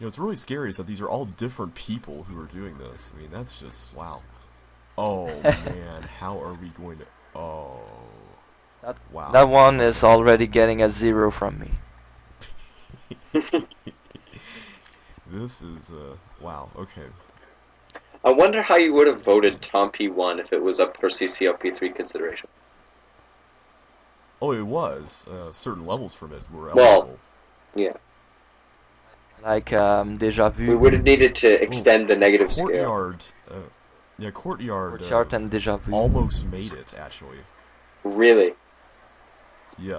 know, what's really scary is that these are all different people who are doing this. I mean, that's just wow. Oh man, how are we going to? Oh, That wow. that one is already getting a 0 from me. This is wow. Okay, I wonder how you would have okay. voted Tom P1 if it was up for CCLP3 consideration. Oh, it was. Certain levels from it were Well, eligible. yeah. Like Deja We Vu, would have needed to Oh, extend the negative scale. Courtyard. Yeah, Courtyard Courtyard, and Deja Vu. almost made it actually. Really?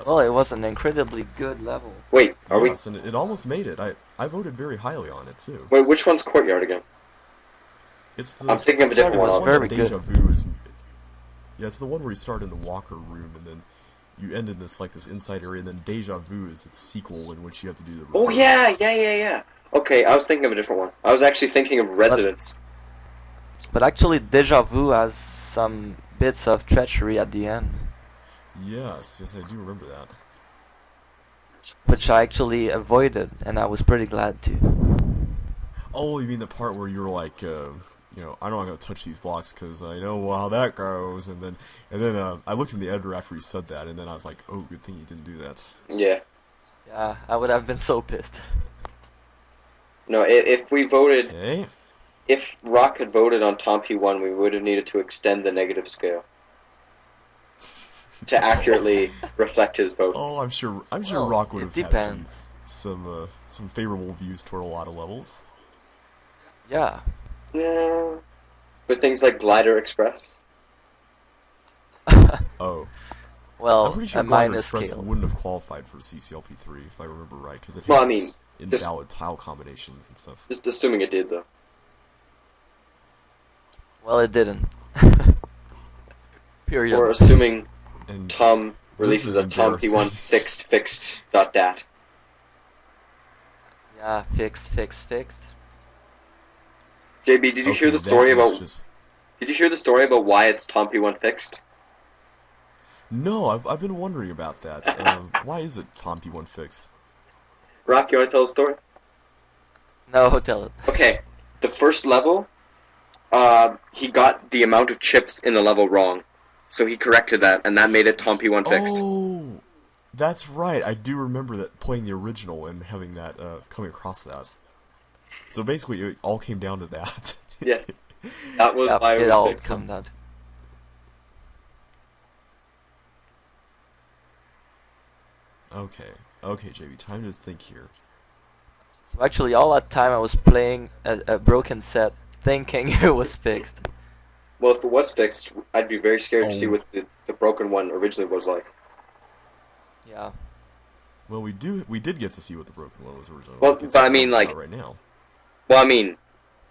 Well, Yes. it was an incredibly good level. Wait, are we... Yes, and it almost made it. I voted very highly on it too. Wait, which one's Courtyard again? It's I'm the thinking of a Courtyard different it's one, the was one very that obviously. good. Deja Vu is. Yeah, it's the one where you start in the walker room and then you end in this inside area, and then Deja Vu is its sequel in which you have to do the Oh, reverse. yeah. Okay, I was thinking of a different one. I was actually thinking of But Residence. but actually, Deja Vu has some bits of treachery at the end, Yes, I do remember that. which I actually avoided, and I was pretty glad to. Oh, you mean the part where you're like, I'm not gonna touch these blocks because I know how that goes, and then I looked in the editor after he said that, and then I was like, oh, good thing he didn't do that. Yeah. Yeah, I would have been so pissed. No, if we voted... Okay. If Rock had voted on Tom P1, we would have needed to extend the negative scale to accurately reflect his votes. Oh, I'm sure Well, Rock would it have had some depends. some favorable views toward a lot of levels. Yeah. Yeah. But things like Glider Express. Oh, I'm Well, pretty a sure Glider minus Express scale. wouldn't have qualified for CCLP3 if I remember right, because it Well, I mean, has just invalid tile combinations and stuff. just assuming it did, though. Well, it didn't. Or Period. assuming And Tom this releases is a Tom P1 embarrassing. fixed dot dat. Yeah, fixed. JB, did you hear Okay, the that story is about? just Did you hear the story about why it's Tom P1 fixed? no. I've been wondering about that. Why is it Tom P1 fixed? Rock, you want to tell the story? No, tell it. Okay, the first level, he got the amount of chips in the level wrong, so he corrected that, and that made it Tom P1 fixed. Oh, that's right. I do remember that playing the original and having that coming across that. So basically, it all came down to that. Yes, that was Yep, why it it was all fixed. comes down to. Okay, JB. Time to think here. So actually, all that time I was playing a broken set, thinking it was fixed. Well, if it was fixed, I'd be very scared to see Oh, what the broken one originally was like. Yeah. well, we did get to see what the broken one was originally Well, like. but I It's mean, out like, right now. well, I mean,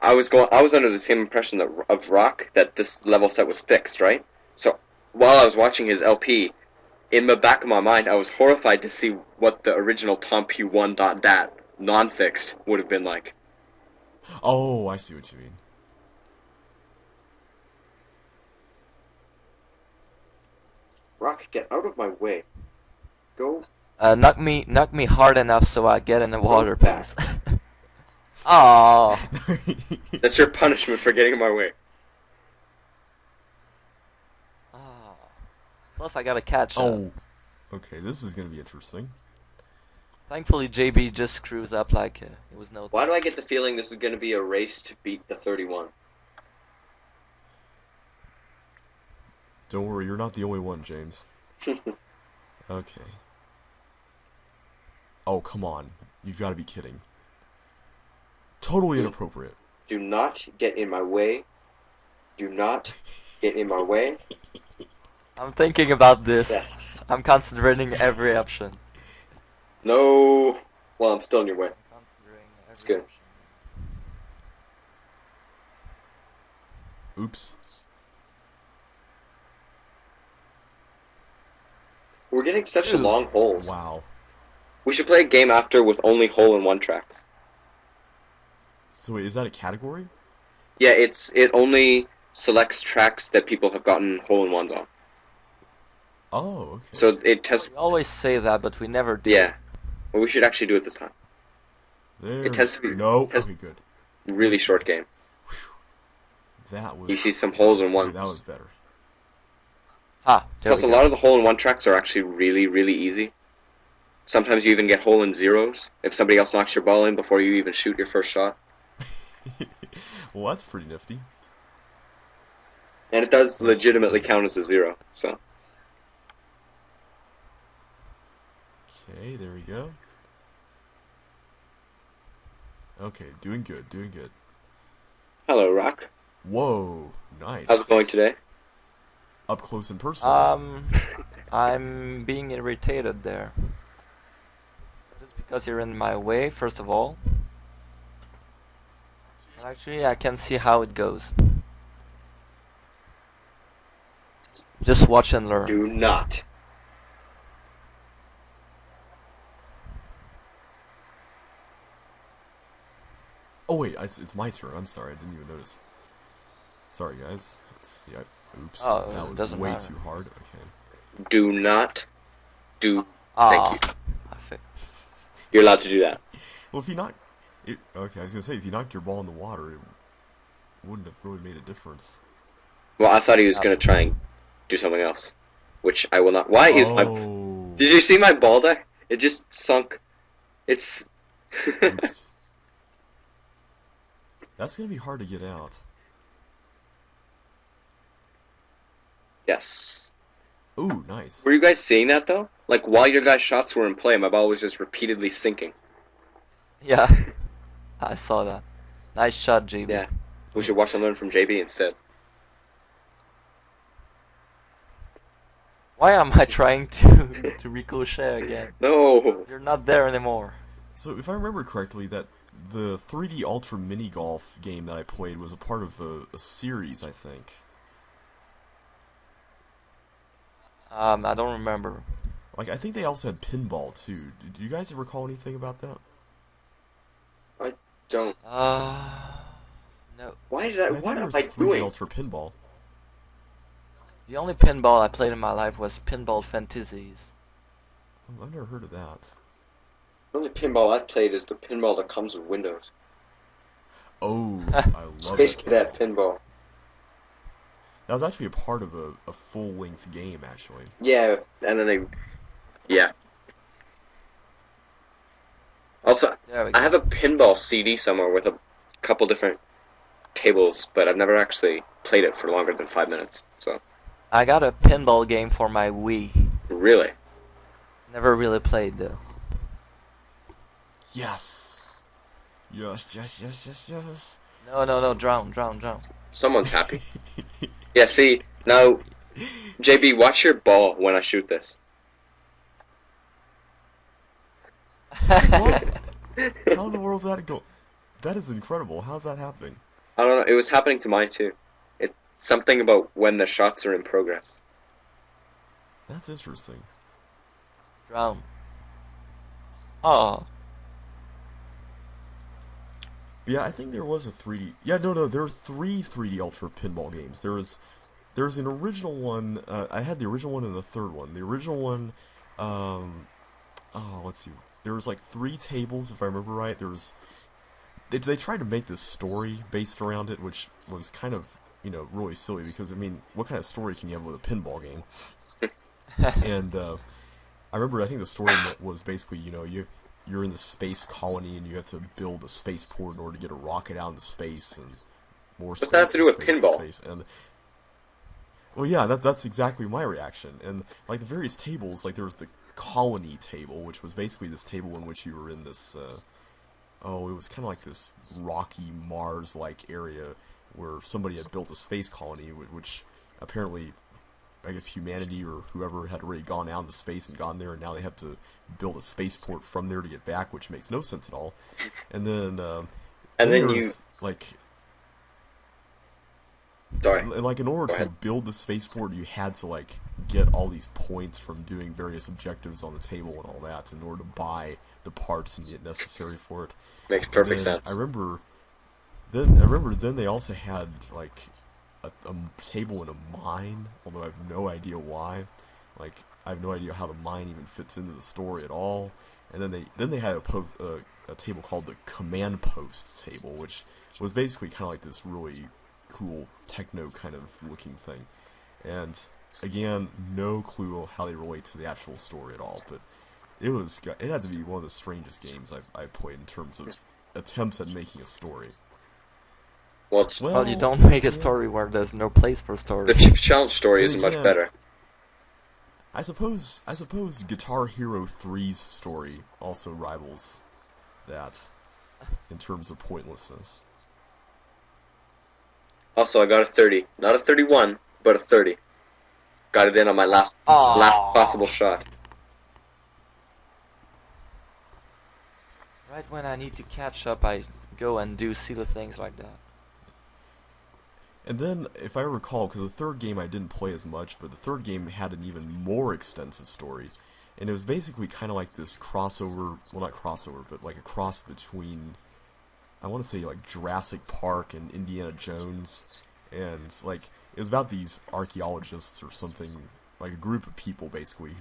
I was under the same impression that of Rock that this level set was fixed, right? So while I was watching his LP, in the back of my mind, I was horrified to see what the original Tom P1 dot dat non-fixed would have been like. Oh, I see what you mean. Rock, get out of my way. Go Knock me hard enough so I get in the water, back. please. Oh. That's your punishment for getting in my way. Plus, I got a catch. Oh, okay. This is gonna be interesting. Thankfully, JB just screws up like it was no. Why do I get the feeling this is going to be a race to beat the 31? Don't worry, you're not the only one, James. Okay. Oh, come on. You've got to be kidding. Totally inappropriate. Do not get in my way. Do not get in my way. I'm thinking about this. Yes. I'm considering every option. No. Well, I'm still in your way. Considering It's every good. option. Oops. We're getting such Dude. long holes. Wow. We should play a game after with only hole-in-one tracks. So wait, is that a category? Yeah, it only selects tracks that people have gotten hole-in-ones on. Oh, okay. So it tests. We always say that, but we never do. Yeah. Well, we should actually do it this time. There. It tends to be No. tends Okay, good. really short game. That was. You see some holes in Okay, one. that was better. Ah, there Plus, we a go. lot of the hole-in-one tracks are actually really, really easy. Sometimes you even get hole-in-zeros if somebody else knocks your ball in before you even shoot your first shot. Well, that's pretty nifty. And it does legitimately Okay. count as a zero. So, Okay, there we go. Okay, doing good, doing good. hello, Rock. Whoa, How's it nice. going today? Up close and personal. Um, I'm being irritated there. Just because you're in my way, first of all. And actually, I can see how it goes. Just watch and learn. Do not. Oh wait, it's my turn. I'm sorry, I didn't even notice. Sorry, guys. Let's see. Oops, Oh, that it was doesn't way matter. too hard. Okay. Do not. Do. Thank Ah, you. I think. You're allowed to do that. Well, if you knock, okay, I was gonna say if you knocked your ball in the water, it wouldn't have really made a difference. Well, I thought he was Yeah. going to try and do something else. Which I will not. Why is my. Oh, Did you see my ball there? It just sunk. It's. oops. That's gonna be hard to get out. Yes. Ooh, nice. Were you guys seeing that though? Like while your guys' shots were in play, my ball was just repeatedly sinking. Yeah, I saw that. Nice shot, JB. Yeah. We should watch Thanks. and learn from JB instead. Why am I trying to ricochet again? No. You're not there anymore. So if I remember correctly, that the 3D Ultra Minigolf game that I played was a part of a series, I think. I don't remember. Like, I think they also had pinball, too. Do you guys recall anything about that? I don't. No. Why did I? I think What there am was I 3D doing? Ultra Pinball. The only pinball I played in my life was Pinball Fantasies. Oh, I've never heard of that. The only pinball I've played is the pinball that comes with Windows. Oh, I love Space that Cadet pinball. pinball. That was actually a part of a full-length game, actually. Yeah, and then they. Yeah. Also, There we I go. have a pinball CD somewhere with a couple different tables, but I've never actually played it for longer than 5 minutes. So, I got a pinball game for my Wii. really. Never really played though. Yes! Yes, yes, yes, yes, yes. No, no, no, drown, drown, drown. Someone's happy. Yeah, see, now, JB, watch your ball when I shoot this. What? How in the world's that go? That is incredible. How's that happening? I don't know, it was happening to mine too. It's something about when the shots are in progress. That's interesting. Drown. Oh. But yeah, I think there was a 3D. Yeah, no, there were three 3D Ultra pinball games. There was an original one. I had the original one and the third one. The original one, um, oh, let's see. There was like three tables, if I remember right. They tried to make this story based around it, which was kind of, really silly because, I mean, what kind of story can you have with a pinball game? And I think the story was basically, you're in the space colony and you have to build a spaceport in order to get a rocket out into space and more What's that have space to and do with space and pinball? space. And well, yeah, that's exactly my reaction. And like the various tables, like there was the colony table, which was basically this table in which you were in this. It was kind of like this rocky Mars-like area where somebody had built a space colony, which apparently, I guess humanity or whoever had already gone out into space and gone there, and now they have to build a spaceport from there to get back, which makes no sense at all. And then, And then then there you. was like, Sorry, like in order go to ahead. build the spaceport, you had to like get all these points from doing various objectives on the table and all that in order to buy the parts necessary for it. Makes And perfect then sense. I remember then they also had like a table in a mine, although I have no idea why. Like I have no idea how the mine even fits into the story at all. and then they had a table called the command post table, which was basically kind of like this really cool techno kind of looking thing. And again, no clue how they relate to the actual story at all, but it had to be one of the strangest games I've played in terms of attempts at making a story. Well, you don't make a story where there's no place for story. The Chip Challenge story Then is much again, better. I suppose Guitar Hero 3's story also rivals that in terms of pointlessness. Also, I got a 30. Not a 31, but a 30. Got it in on my last possible shot. Right when I need to catch up, I go and do silly things like that. And then, if I recall, because the third game I didn't play as much, but the third game had an even more extensive story. And it was basically kind of like this crossover, well not crossover, but like a cross between, I want to say like Jurassic Park and Indiana Jones. And like, it was about these archaeologists or something, like a group of people basically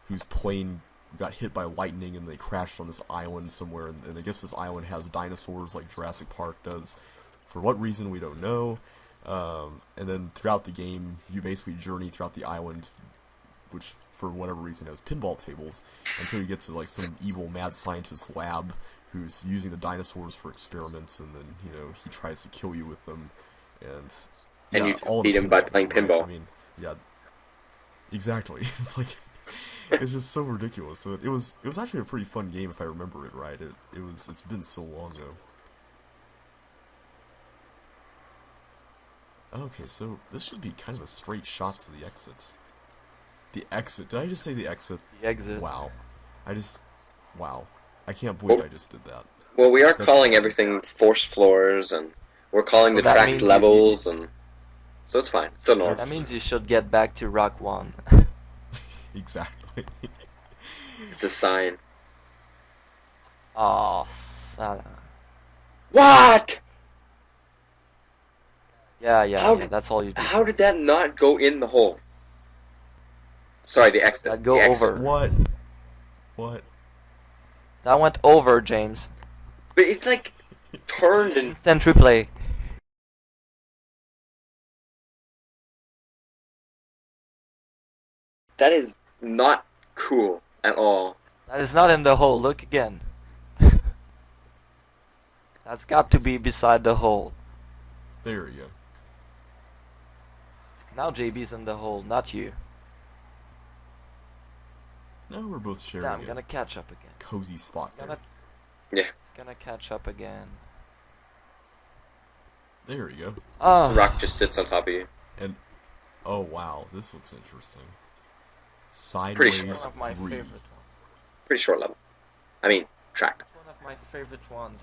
whose plane got hit by lightning and they crashed on this island somewhere. And I guess this island has dinosaurs like Jurassic Park does. For what reason, we don't know. And then throughout the game, you basically journey throughout the island, which for whatever reason has pinball tables, until you get to like some evil mad scientist lab who's using the dinosaurs for experiments, and then he tries to kill you with them, and you all beat him by playing pinball. Right? I mean, yeah, exactly. It's like it's just so ridiculous. So it was actually a pretty fun game if I remember it right. It's been so long though. Okay, so this should be kind of a straight shot to the exit. The exit. Did I just say the exit? The exit. Wow. Wow. I can't believe I just did that. Well, we are calling everything force floors, and we're calling the tracks levels, and so it's fine. It's still normal. That means you should get back to Rock 1. Exactly. It's a sign. Oh, Salah. What? Yeah, that's all you do. How did that not go in the hole? Sorry, the exit. That go the exit. over. What? That went over, James. But it's like turned and Instant replay. that is not cool at all. That is not in the hole. Look again. That's got to be beside the hole. There you go. Now JB's in the hole, not you. No, we're both sharing I'm gonna catch up again. Cozy spot there. Yeah. Gonna catch up again. There you go. Oh. Rock just sits on top of you. And oh wow, this looks interesting. Sideways One of my 3. favorite ones. Pretty short level. I mean, track. That's one of my favorite ones.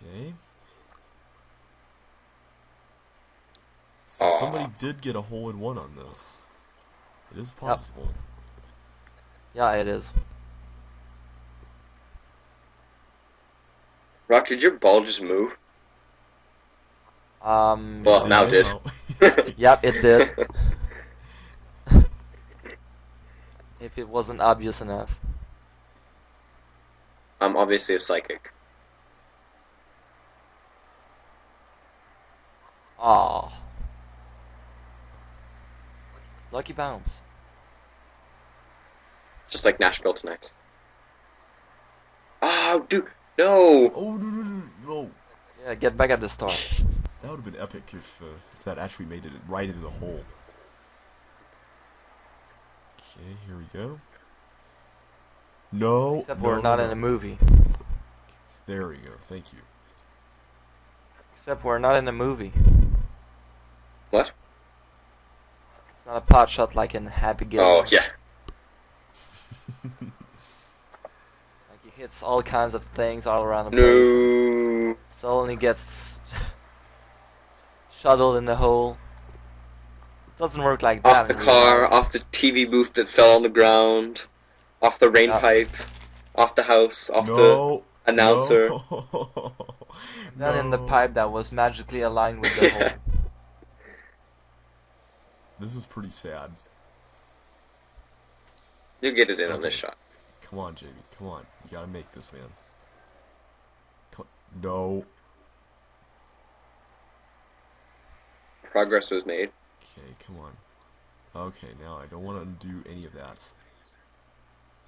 Okay. So Aw. somebody did get a hole-in-one on this. It is possible. Yeah, it is. Rock, did your ball just move? Well, now I did. know? Yep, it did. If it wasn't obvious enough. I'm obviously a psychic. Aw. Lucky bounce. Just like Nashville tonight. Oh, dude, no! Oh no! Yeah, get back at the start. That would have been epic if that actually made it right into the hole. Okay, here we go. No, Except no, we're not no. in a movie. There we go. Thank you. Except we're not in a movie. What? It's not a pot shot like in Happy Gilmore. Oh, yeah. Like he hits all kinds of things all around the place. No. Suddenly gets shuttled in the hole. Doesn't work like that. Off the in real car, life. off the TV booth that fell on the ground, off the rain pipe, off the house, off the announcer. No. Then in the No. pipe that was magically aligned with the hole. This is pretty sad. You'll get it in on Okay. this shot. Come on, JB. Come on. You gotta make this, man. Come on. No. Progress was made. Okay, come on. Okay, now I don't want to undo any of that.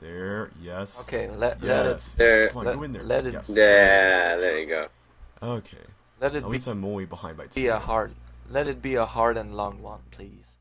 There, yes. Okay, let yes. it There. Come on, let- go in there. let it- Yes. Yeah, there you go. Okay. let it At least I'm only behind by 2. be a hard let it be a hard and long one, please.